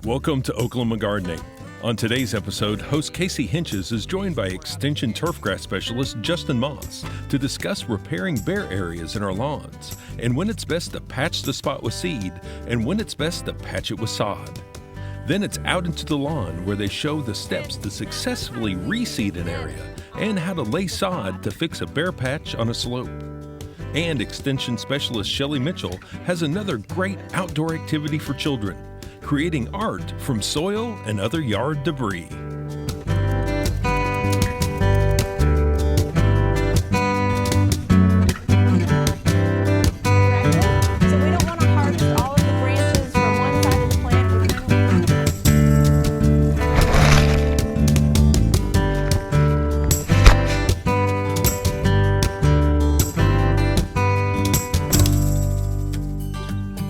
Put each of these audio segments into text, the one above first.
Welcome to Oklahoma Gardening. On today's episode, host Casey Hentges is joined by Extension Turfgrass Specialist Justin Moss to discuss repairing bare areas in our lawns and when it's best to patch the spot with seed and when it's best to patch it with sod. Then it's out into the lawn where they show the steps to successfully reseed an area and how to lay sod to fix a bare patch on a slope. And Extension Specialist Shelley Mitchell has another great outdoor activity for children, creating art from soil and other yard debris.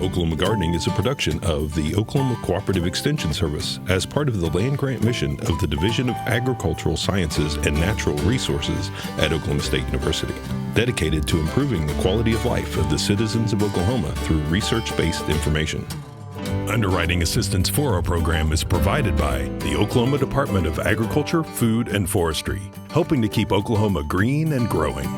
Oklahoma Gardening is a production of the Oklahoma Cooperative Extension Service as part of the land grant mission of the Division of Agricultural Sciences and Natural Resources at Oklahoma State University, dedicated to improving the quality of life of the citizens of Oklahoma through research-based information. Underwriting assistance for our program is provided by the Oklahoma Department of Agriculture, Food, and Forestry, helping to keep Oklahoma green and growing.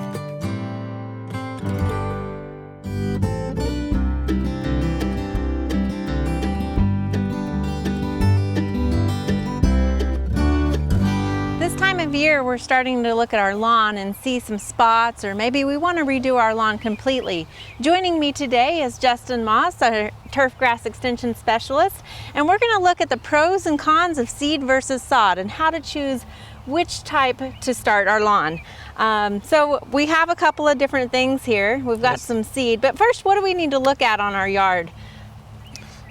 Year we're starting to look at our lawn and see some spots, or maybe we want to redo our lawn completely. Joining me today is Justin Moss, our turfgrass extension specialist, and we're going to look at the pros and cons of seed versus sod and how to choose which type to start our lawn. So we have a couple of different things here. We've got some seed, but first, what do we need to look at on our yard?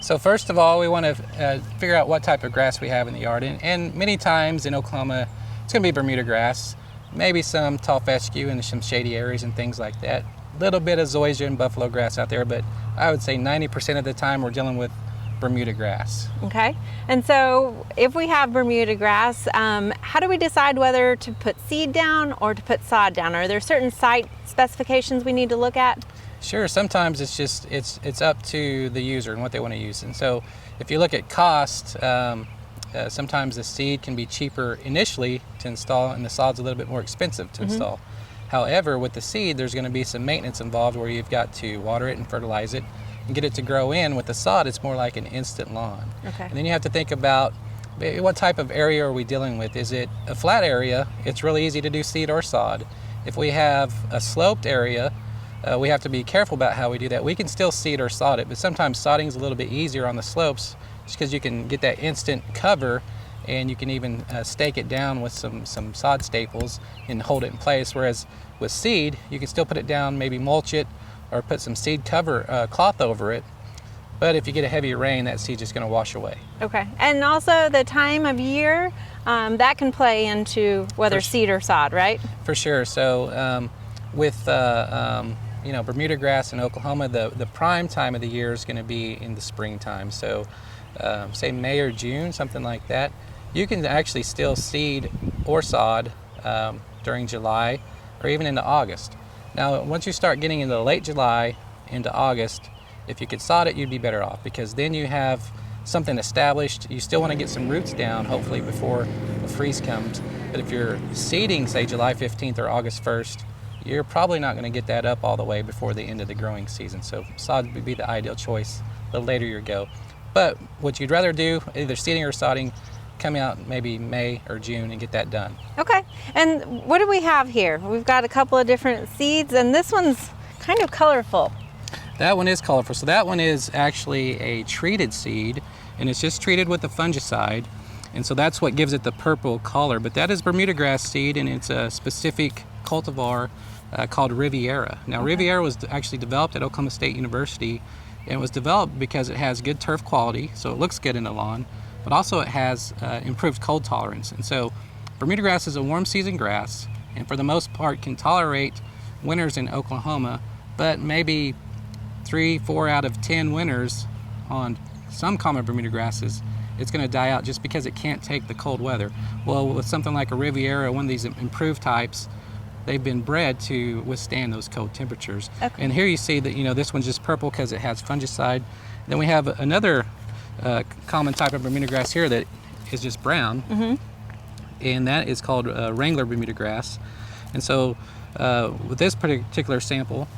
So first of all, we want to figure out what type of grass we have in the yard, and many times in Oklahoma it's going to be Bermuda grass, maybe some tall fescue in some shady areas and things like that. A little bit of zoysia and buffalo grass out there, but I would say 90% of the time we're dealing with Bermuda grass. Okay, and so if we have Bermuda grass, how do we decide whether to put seed down or to put sod down? Are there certain site specifications we need to look at? Sure, sometimes it's up to the user and what they want to use. And so if you look at cost, sometimes the seed can be cheaper initially to install and the sod's a little bit more expensive to install. However, with the seed, there's going to be some maintenance involved where you've got to water it and fertilize it and get it to grow in. With the sod, it's more like an instant lawn. Okay. And then you have to think about what type of area are we dealing with. Is it a flat area? It's really easy to do seed or sod. If we have a sloped area, we have to be careful about how we do that. We can still seed or sod it, but sometimes sodding is a little bit easier on the slopes just because you can get that instant cover, and you can even stake it down with some sod staples and hold it in place. Whereas with seed, you can still put it down, maybe mulch it, or put some seed cover cloth over it. But if you get a heavy rain, that seed's just going to wash away. Okay, and also the time of year, that can play into whether seed or sod, right? For sure. So with Bermuda grass in Oklahoma, the prime time of the year is going to be in the springtime. So say May or June, something like that. You can actually still seed or sod during July or even into August. Now, once you start getting into late July into August, if you could sod it, you'd be better off, because then you have something established. You still want to get some roots down, hopefully, before the freeze comes. But if you're seeding, say, July 15th or August 1st, you're probably not going to get that up all the way before the end of the growing season. So sod would be the ideal choice the later you go. But what you'd rather do, either seeding or sodding, come out maybe May or June and get that done. Okay, and what do we have here? We've got a couple of different seeds, and this one's kind of colorful. That one is colorful. So that one is actually a treated seed, and it's just treated with a fungicide, and so that's what gives it the purple color. But that is Bermuda grass seed, and it's a specific cultivar called Riviera. Now, Riviera was actually developed at Oklahoma State University, and it was developed because it has good turf quality, so it looks good in the lawn, but also it has improved cold tolerance. And so Bermuda grass is a warm season grass, and for the most part can tolerate winters in Oklahoma, but maybe 3-4 out of 10 winters on some common Bermuda grasses, it's going to die out just because it can't take the cold weather. Well, with something like a Riviera, one of these improved types, they've been bred to withstand those cold temperatures. Okay. And here you see that, this one's just purple because it has fungicide. Then we have another common type of Bermuda grass here that is just brown, and that is called Wrangler Bermuda grass. And so with this particular sample,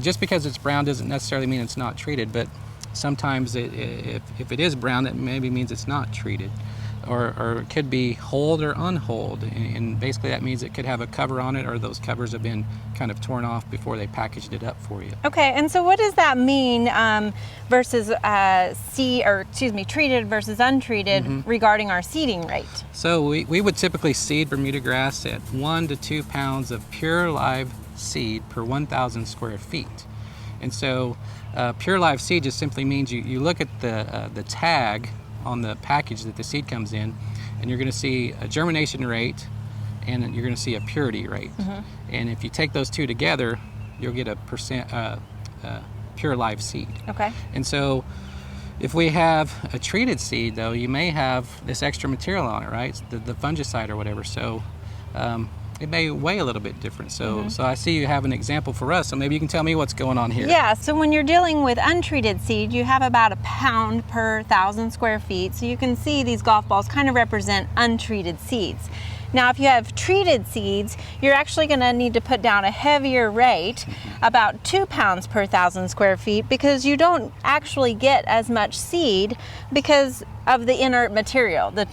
just because it's brown doesn't necessarily mean it's not treated, but sometimes if it is brown, that maybe means it's not treated. Or it could be hulled or unhulled, and basically that means it could have a cover on it, or those covers have been kind of torn off before they packaged it up for you. Okay, and so what does that mean versus treated versus untreated regarding our seeding rate? So we would typically seed Bermuda grass at 1 to 2 pounds of pure live seed per 1,000 square feet. And so pure live seed just simply means you look at the tag on the package that the seed comes in, and you're going to see a germination rate and you're going to see a purity rate. And if you take those two together, you'll get a pure live seed. Okay. And so if we have a treated seed, though, you may have this extra material on it, right? The fungicide or whatever. So it may weigh a little bit different. So I see you have an example for us, so maybe you can tell me what's going on here. Yeah, so when you're dealing with untreated seed, you have about a pound per 1,000 square feet. So you can see these golf balls kind of represent untreated seeds. Now, if you have treated seeds, you're actually going to need to put down a heavier rate, about 2 pounds per 1,000 square feet, because you don't actually get as much seed because of the inert material, the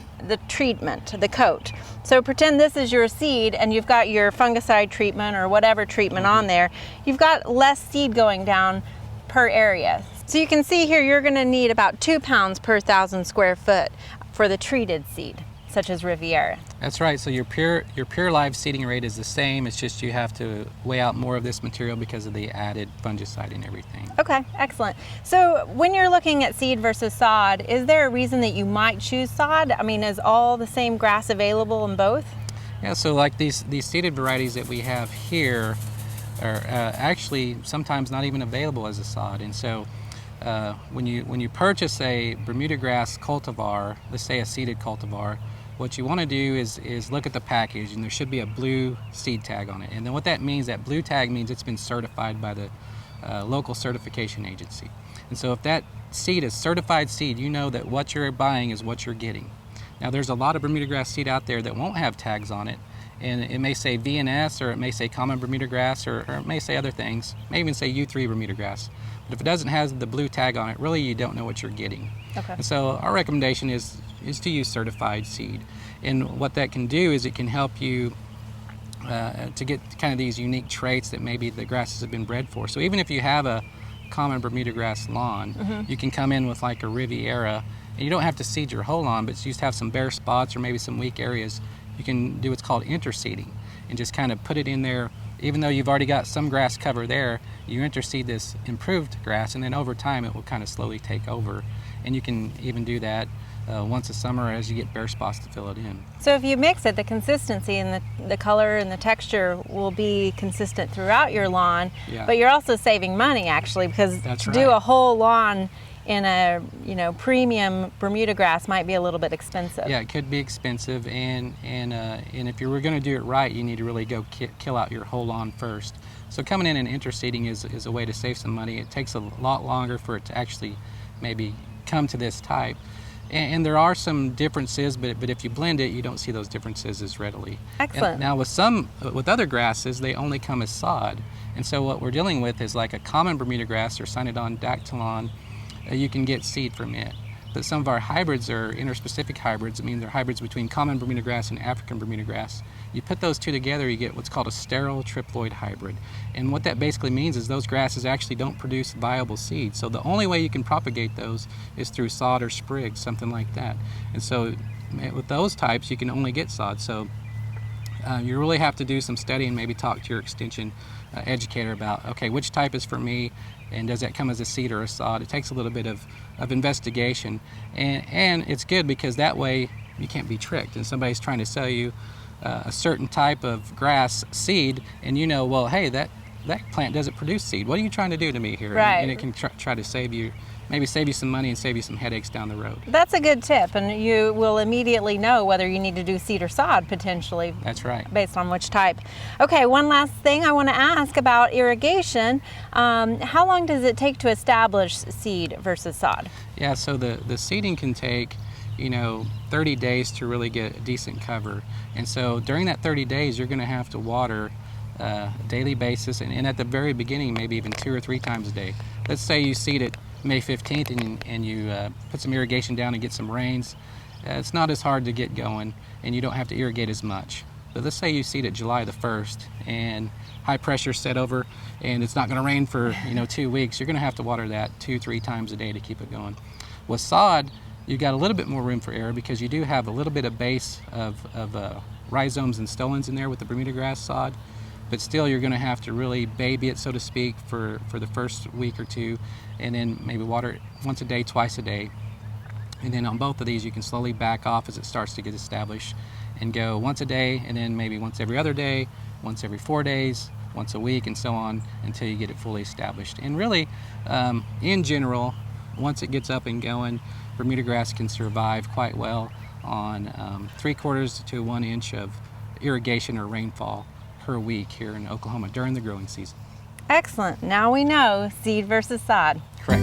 treatment, the coat. So pretend this is your seed and you've got your fungicide treatment or whatever treatment on there. You've got less seed going down per area. So you can see here you're going to need about 2 pounds per 1,000 square foot for the treated seed, such as Riviera. That's right. So your pure live seeding rate is the same. It's just you have to weigh out more of this material because of the added fungicide and everything. Okay, excellent. So when you're looking at seed versus sod, is there a reason that you might choose sod? I mean, is all the same grass available in both? Yeah, so like these seeded varieties that we have here are actually sometimes not even available as a sod. And so when you purchase a Bermuda grass cultivar, let's say a seeded cultivar, what you want to do is look at the package, and there should be a blue seed tag on it. And then what that means, that blue tag means it's been certified by the local certification agency. And so if that seed is certified seed, you know that what you're buying is what you're getting. Now there's a lot of Bermuda grass seed out there that won't have tags on it, and it may say VNS, or it may say common Bermuda grass, or it may say other things. It may even say U3 Bermuda grass. But if it doesn't have the blue tag on it, really you don't know what you're getting. Okay. And so our recommendation is to use certified seed. And what that can do is it can help you to get kind of these unique traits that maybe the grasses have been bred for. So even if you have a common Bermuda grass lawn, you can come in with like a Riviera, and you don't have to seed your whole lawn, but you just have some bare spots or maybe some weak areas. You can do what's called interseeding and just kind of put it in there. Even though you've already got some grass cover there, you interseed this improved grass, and then over time it will kind of slowly take over. And you can even do that once a summer as you get bare spots to fill it in. So if you mix it, the consistency and the color and the texture will be consistent throughout your lawn, but you're also saving money actually, because to do a whole lawn in a premium Bermuda grass might be a little bit expensive. Yeah, it could be expensive, and if you were going to do it right, you need to really go kill out your whole lawn first. So coming in and interseeding is a way to save some money. It takes a lot longer for it to actually maybe come to this type, and there are some differences, but if you blend it, you don't see those differences as readily. Excellent. And now with other grasses, they only come as sod, and so what we're dealing with is like a common Bermuda grass or Cynodon dactylon. You can get seed from it. But some of our hybrids are interspecific hybrids. I mean, they're hybrids between common Bermuda grass and African Bermuda grass. You put those two together, you get what's called a sterile triploid hybrid. And what that basically means is those grasses actually don't produce viable seeds. So the only way you can propagate those is through sod or sprigs, something like that. And so with those types, you can only get sod. So you really have to do some study and maybe talk to your extension educator about, okay, which type is for me, and does that come as a seed or a sod? It takes a little bit of investigation, and it's good because that way you can't be tricked. And somebody's trying to sell you a certain type of grass seed, and you know, well, hey, that plant doesn't produce seed. What are you trying to do to me here? Right. And it can try to save you maybe save you some money and save you some headaches down the road. That's a good tip, and you will immediately know whether you need to do seed or sod potentially. That's right. Based on which type. Okay, one last thing I want to ask about irrigation. How long does it take to establish seed versus sod? Yeah, so the seeding can take, 30 days to really get a decent cover. And so during that 30 days, you're going to have to water a daily basis, and at the very beginning, maybe even 2 or 3 times a day. Let's say you seed it May 15th and you put some irrigation down and get some rains. It's not as hard to get going, and you don't have to irrigate as much. But let's say you seed it July the 1st and high pressure set over, and it's not going to rain for 2 weeks. You're going to have to water that 2-3 times a day to keep it going. With sod, you've got a little bit more room for error because you do have a little bit of base of rhizomes and stolons in there with the Bermuda grass sod, but still you're going to have to really baby it, so to speak, for the first week or two, and then maybe water it once a day, twice a day. And then on both of these, you can slowly back off as it starts to get established and go once a day, and then maybe once every other day, once every 4 days, once a week, and so on until you get it fully established. And really, in general, once it gets up and going, Bermuda grass can survive quite well on 3/4 to 1 inch of irrigation or rainfall per week here in Oklahoma during the growing season. Excellent. Now we know seed versus sod. Correct.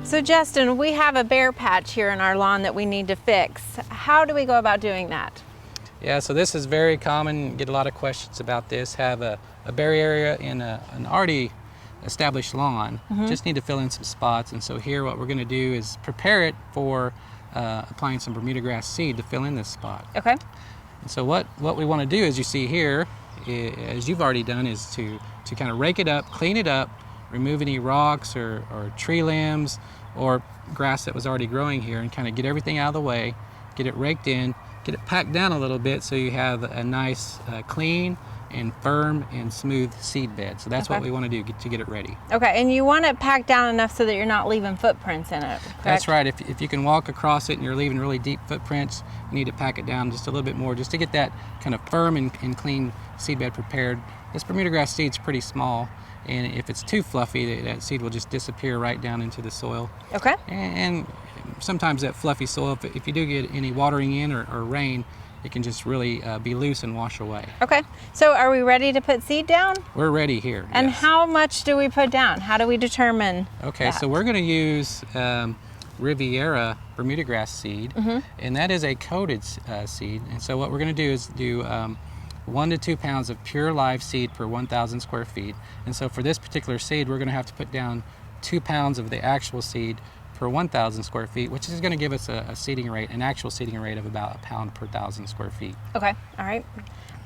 So Justin, we have a bare patch here in our lawn that we need to fix. How do we go about doing that? Yeah, so this is very common. Get a lot of questions about this. Have a bare area in an already established lawn. Just need to fill in some spots. And so here what we're going to do is prepare it for applying some Bermuda grass seed to fill in this spot. Okay. And so what we want to do, as you see here, as you've already done, is to kind of rake it up, clean it up, remove any rocks or tree limbs or grass that was already growing here, and kind of get everything out of the way, get it raked in, get it packed down a little bit so you have a nice clean and firm and smooth seed bed. So that's what we want to do to get it ready. Okay, and you want it packed down enough so that you're not leaving footprints in it, correct? That's right. If you can walk across it and you're leaving really deep footprints, you need to pack it down just a little bit more just to get that kind of firm and clean seed bed prepared. This Bermuda grass seed's pretty small, and if it's too fluffy, that seed will just disappear right down into the soil. Okay. And sometimes that fluffy soil, if you do get any watering in or rain, it can just really be loose and wash away. Okay, so are we ready to put seed down? We're ready here. And yes. how much do we put down? How do we determine Okay, so we're going to use Riviera Bermuda grass seed, and that is a coated seed. And so what we're going to do is do 1 to 2 pounds of pure live seed per 1,000 square feet. And so for this particular seed, we're going to have to put down 2 pounds of the actual seed per 1,000 square feet, which is going to give us an actual seeding rate of about 1 pound per 1,000 square feet. Okay, all right.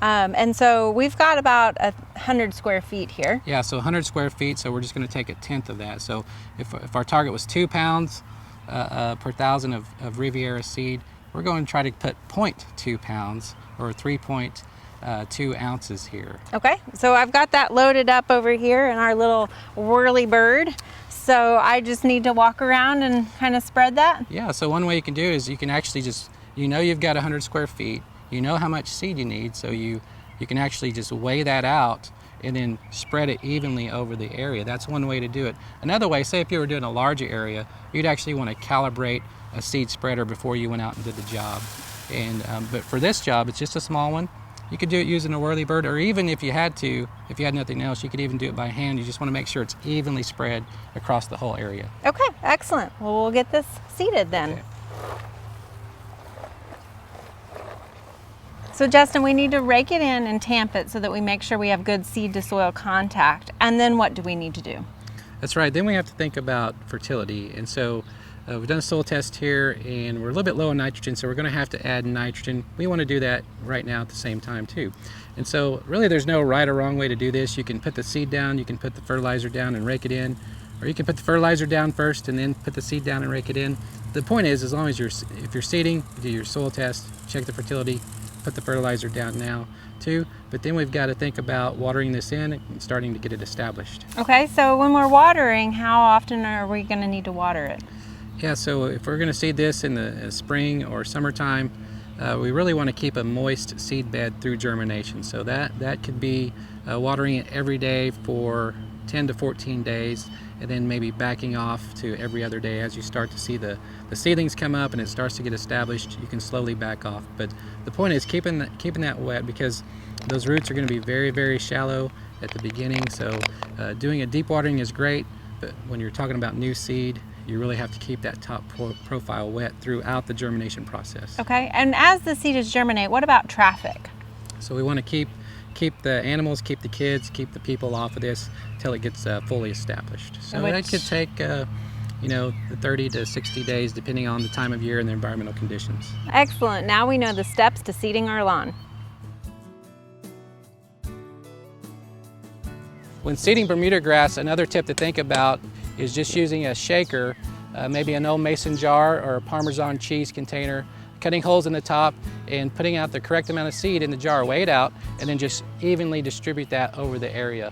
And so we've got about 100 square feet here. Yeah, so 100 square feet, so we're just going to take 1/10 of that. So if our target was 2 pounds per 1,000 of Riviera seed, we're going to try to put 0.2 pounds or 3.2 ounces here. Okay, so I've got that loaded up over here in our little whirly bird. So I just need to walk around and kind of spread that? Yeah, so one way you can do is you can actually just, you've got 100 square feet, you know how much seed you need, so you can actually just weigh that out and then spread it evenly over the area. That's one way to do it. Another way, say if you were doing a larger area, you'd actually want to calibrate a seed spreader before you went out and did the job. And but for this job, it's just a small one. You could do it using a whirly bird, or even if you had nothing else, you could even do it by hand. You just want to make sure it's evenly spread across the whole area. Okay, excellent. Well, we'll get this seeded then. Okay. So Justin, we need to rake it in and tamp it so that we make sure we have good seed to soil contact. And then what do we need to do? That's right. Then we have to think about fertility. And so we've done a soil test here, and we're a little bit low on nitrogen, so we're going to have to add nitrogen. We want to do that right now at the same time too. And so really there's no right or wrong way to do this. You can put the seed down, you can put the fertilizer down and rake it in, or you can put the fertilizer down first and then put the seed down and rake it in. The point is, as long as if you're seeding, you do your soil test, check the fertility, put the fertilizer down now too, but then we've got to think about watering this in and starting to get it established. Okay, so when we're watering, how often are we going to need to water it? Yeah, so if we're going to seed this in the spring or summertime, we really want to keep a moist seed bed through germination. So that could be watering it every day for 10 to 14 days, and then maybe backing off to every other day. As you start to see the seedlings come up and it starts to get established, you can slowly back off. But the point is keeping that wet, because those roots are going to be very, very shallow at the beginning. So doing a deep watering is great, but when you're talking about new seed, you really have to keep that top profile wet throughout the germination process. Okay, and as the seed is germinate, what about traffic? So we want to keep the animals, keep the kids, keep the people off of this until it gets fully established. So that could take, you know, 30 to 60 days depending on the time of year and the environmental conditions. Excellent. Now we know the steps to seeding our lawn. When seeding Bermuda grass, another tip to think about is just using a shaker, maybe an old mason jar or a Parmesan cheese container, cutting holes in the top and putting out the correct amount of seed in the jar, weigh it out, and then just evenly distribute that over the area.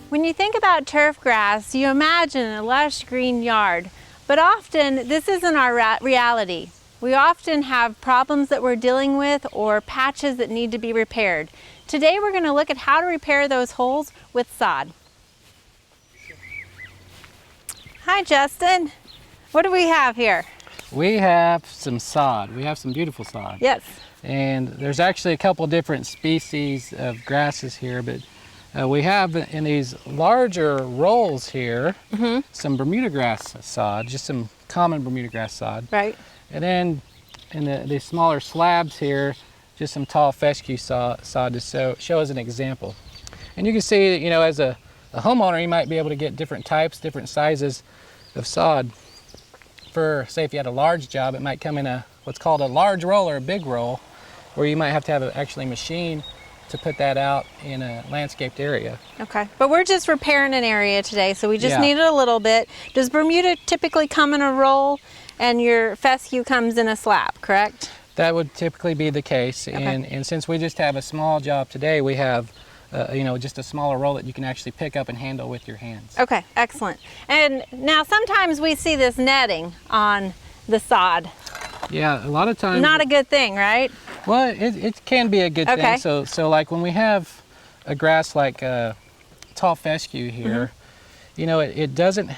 When you think about turf grass, you imagine a lush green yard, but often this isn't our reality. We often have problems that we're dealing with or patches that need to be repaired. Today we're going to look at how to repair those holes with sod. Hi Justin, what do we have here? We have some sod. We have some beautiful sod. Yes. And there's actually a couple different species of grasses here, but we have in these larger rolls here some Bermuda grass sod, just some common Bermuda grass sod. Right. And then in the smaller slabs here, just some tall fescue sod to show as an example. And you can see, you know, as a homeowner, you might be able to get different types, different sizes of sod. For, say, if you had a large job, it might come in what's called a large roll or a big roll, where you might have to have actually a machine to put that out in a landscaped area. Okay, but we're just repairing an area today, so we just needed a little bit. Does Bermuda typically come in a roll and your fescue comes in a slab, correct? That would typically be the case. Okay. And since we just have a small job today, we have you know, just a smaller roll that you can actually pick up and handle with your hands. Okay, excellent. And now sometimes we see this netting on the sod. Yeah, a lot of times. Not a good thing, right? Well, it can be a good thing. So like when we have a grass like tall fescue here, you know, it doesn't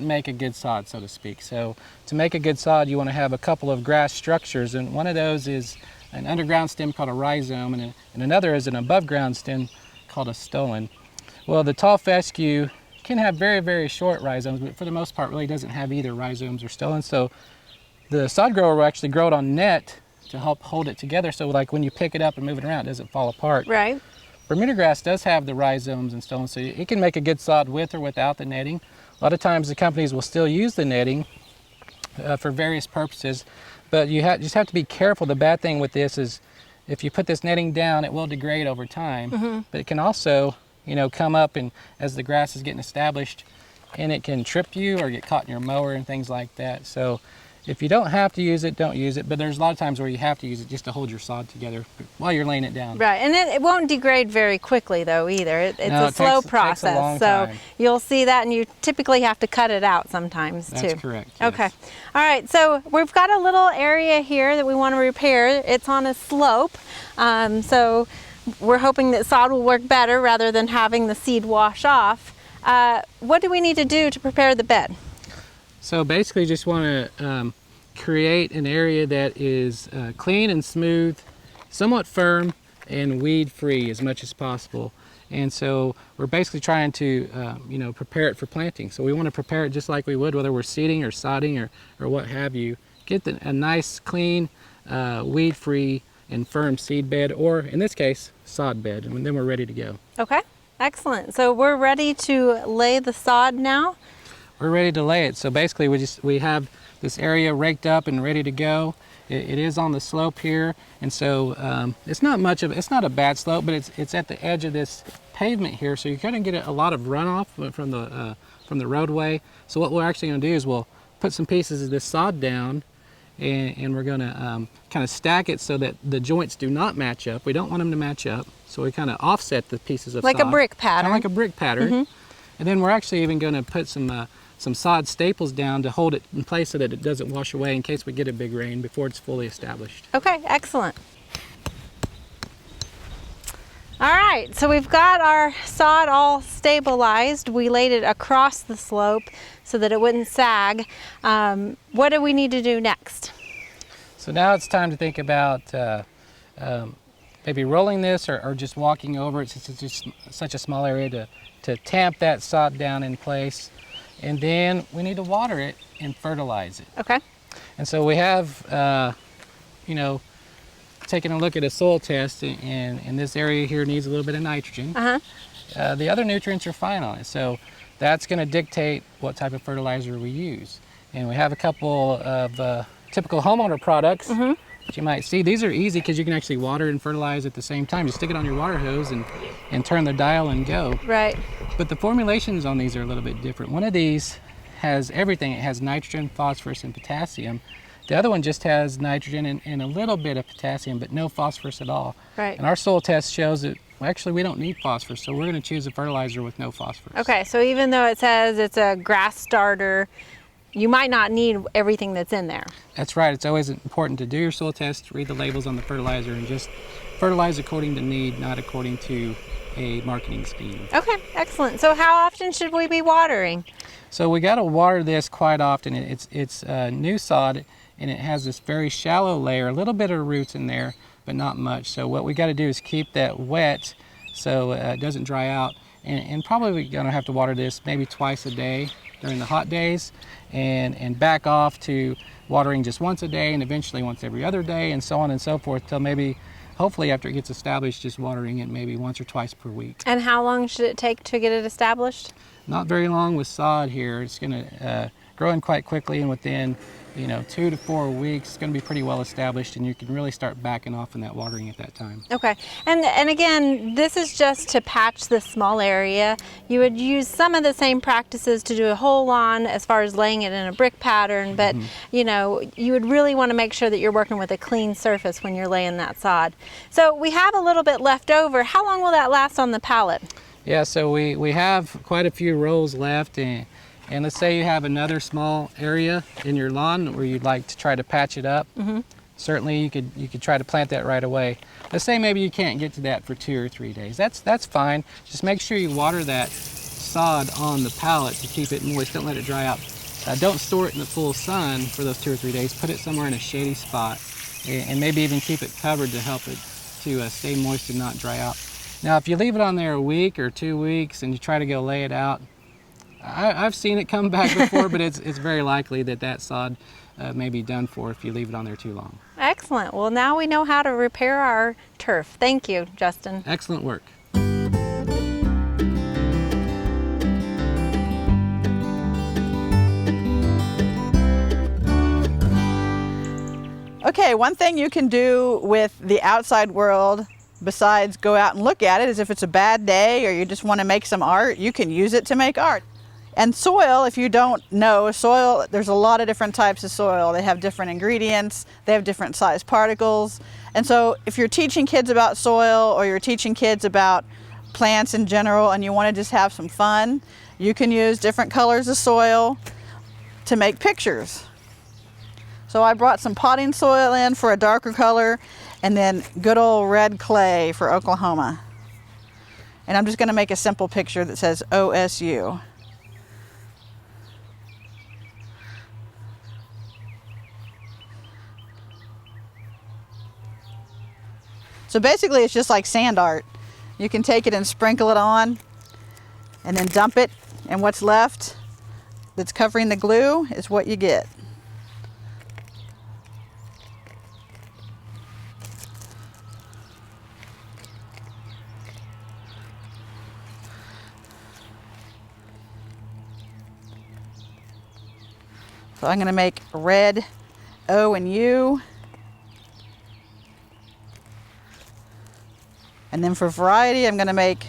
make a good sod, so to speak. So to make a good sod, you want to have a couple of grass structures, and one of those is an underground stem called a rhizome, and another is an above ground stem called a stolon. Well, the tall fescue can have very, very short rhizomes, but for the most part really doesn't have either rhizomes or stolons. So the sod grower will actually grow it on net to help hold it together, so like when you pick it up and move it around, it doesn't fall apart. Right. Bermuda grass does have the rhizomes and stolons, so it can make a good sod with or without the netting. A lot of times the companies will still use the netting for various purposes, but you just have to be careful. The bad thing with this is if you put this netting down, it will degrade over time, but it can also, you know, come up and as the grass is getting established, and it can trip you or get caught in your mower and things like that. So if you don't have to use it, don't use it, but there's a lot of times where you have to use it just to hold your sod together while you're laying it down. Right, and it won't degrade very quickly though either. It's a slow process. Takes a long so time. You'll see that, and you typically have to cut it out sometimes too. That's correct. Yes. Okay. All right, so we've got a little area here that we want to repair. It's on a slope, so we're hoping that sod will work better rather than having the seed wash off. What do we need to do to prepare the bed? So basically just want to create an area that is clean and smooth, somewhat firm, and weed free as much as possible. And so we're basically trying to you know, prepare it for planting. So we want to prepare it just like we would whether we're seeding or sodding or what have you. Get a nice, clean, weed free and firm seed bed, or in this case sod bed, and then we're ready to go. Okay, excellent. So we're ready to lay the sod now? We're ready to lay it. So basically we have this area raked up and ready to go. It is on the slope here, and so it's not a bad slope, but it's at the edge of this pavement here, so you're going to get a lot of runoff from the roadway. So what we're actually going to do is we'll put some pieces of this sod down, and we're going to kind of stack it so that the joints do not match up. We don't want them to match up, so we kind of offset the pieces of like sod. a brick pattern. Kind of like a brick pattern. And then we're actually even going to put some sod staples down to hold it in place so that it doesn't wash away in case we get a big rain before it's fully established. Okay, excellent. All right, so we've got our sod all stabilized. We laid it across the slope so that it wouldn't sag. What do we need to do next? So now it's time to think about maybe rolling this or just walking over it since it's just such a small area to tamp that sod down in place. And then we need to water it and fertilize it. Okay. And so we have, taking a look at a soil test, and this area here needs a little bit of nitrogen. The other nutrients are fine on it, so that's going to dictate what type of fertilizer we use. And we have a couple of typical homeowner products that you might see. These are easy because you can actually water and fertilize at the same time. You stick it on your water hose and turn the dial and go. Right. But the formulations on these are a little bit different. One of these has everything. It has nitrogen, phosphorus, and potassium. The other one just has nitrogen and a little bit of potassium, but no phosphorus at all. Right. And our soil test shows that actually we don't need phosphorus, so we're going to choose a fertilizer with no phosphorus. Okay, so even though it says it's a grass starter, you might not need everything that's in there. That's right. It's always important to do your soil test, read the labels on the fertilizer, and just fertilize according to need, not according to a marketing scheme. Okay, excellent. So how often should we be watering? So we got to water this quite often. It's new sod, and it has this very shallow layer, a little bit of roots in there, but not much. So what we got to do is keep that wet so it doesn't dry out. And probably we're going to have to water this maybe twice a day during the hot days, and back off to watering just once a day and eventually once every other day, and so on and so forth, till maybe, hopefully after it gets established, just watering it maybe once or twice per week. And how long should it take to get it established? Not very long with sod here. It's going to grow in quite quickly, and within 2 to 4 weeks, it's going to be pretty well established, and you can really start backing off in that watering at that time. Okay, and again, this is just to patch this small area. You would use some of the same practices to do a whole lawn as far as laying it in a brick pattern, but you would really want to make sure that you're working with a clean surface when you're laying that sod. So we have a little bit left over. How long will that last on the pallet? Yeah, so we have quite a few rows left, and let's say you have another small area in your lawn where you'd like to try to patch it up. Certainly you could try to plant that right away. Let's say maybe you can't get to that for 2 or 3 days. That's fine. Just make sure you water that sod on the pallet to keep it moist. Don't let it dry out. Don't store it in the full sun for those 2 or 3 days. Put it somewhere in a shady spot, and maybe even keep it covered to help it to stay moist and not dry out. Now, if you leave it on there a week or 2 weeks and you try to go lay it out, I've seen it come back before, but it's very likely that sod may be done for if you leave it on there too long. Excellent. Well, now we know how to repair our turf. Thank you, Justin. Excellent work. Okay, one thing you can do with the outside world besides go out and look at it is if it's a bad day or you just want to make some art, you can use it to make art. And soil, if you don't know, soil, there's a lot of different types of soil. They have different ingredients, they have different size particles. And so if you're teaching kids about soil or you're teaching kids about plants in general and you want to just have some fun, you can use different colors of soil to make pictures. So I brought some potting soil in for a darker color, and then good old red clay for Oklahoma. And I'm just going to make a simple picture that says OSU. So basically it's just like sand art. You can take it and sprinkle it on and then dump it, and what's left that's covering the glue is what you get. So I'm going to make red O and U. And then for variety, I'm going to make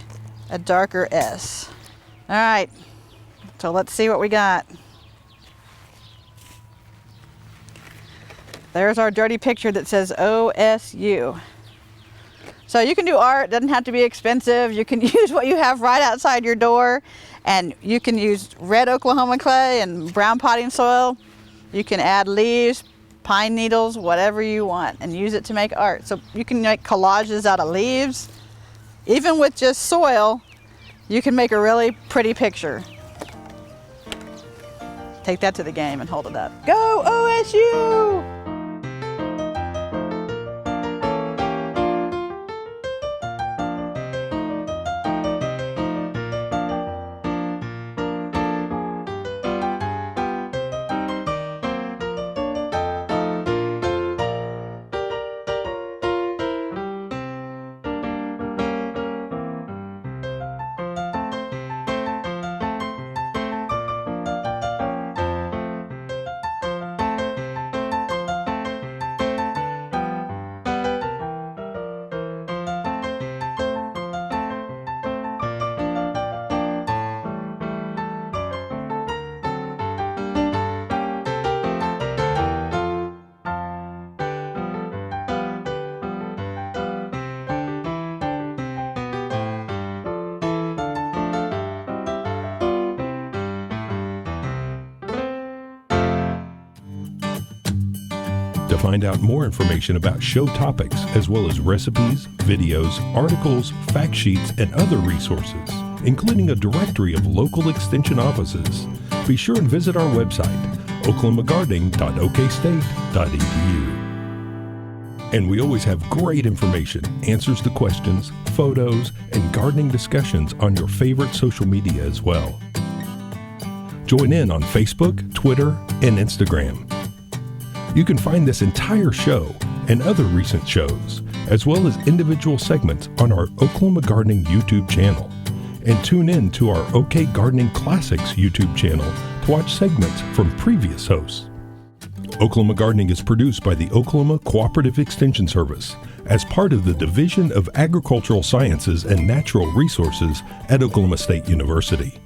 a darker S. All right, so let's see what we got. There's our dirty picture that says OSU. So you can do art, doesn't have to be expensive. You can use what you have right outside your door, and you can use red Oklahoma clay and brown potting soil. You can add leaves, pine needles, whatever you want, and use it to make art. So you can make collages out of leaves. Even with just soil, you can make a really pretty picture. Take that to the game and hold it up. Go OSU! To find out more information about show topics, as well as recipes, videos, articles, fact sheets, and other resources, including a directory of local extension offices, be sure and visit our website, oklahomagardening.okstate.edu. And we always have great information, answers to questions, photos, and gardening discussions on your favorite social media as well. Join in on Facebook, Twitter, and Instagram. You can find this entire show and other recent shows, as well as individual segments on our Oklahoma Gardening YouTube channel. And tune in to our OK Gardening Classics YouTube channel to watch segments from previous hosts. Oklahoma Gardening is produced by the Oklahoma Cooperative Extension Service as part of the Division of Agricultural Sciences and Natural Resources at Oklahoma State University.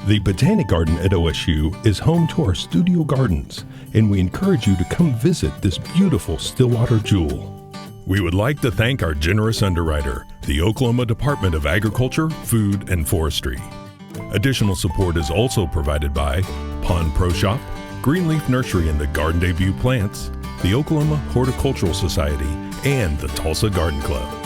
The Botanic Garden at OSU is home to our studio gardens, and we encourage you to come visit this beautiful Stillwater jewel. We would like to thank our generous underwriter, the Oklahoma Department of Agriculture, Food, and Forestry. Additional support is also provided by Pond Pro Shop, Greenleaf Nursery and the Garden Debut Plants, the Oklahoma Horticultural Society, and the Tulsa Garden Club.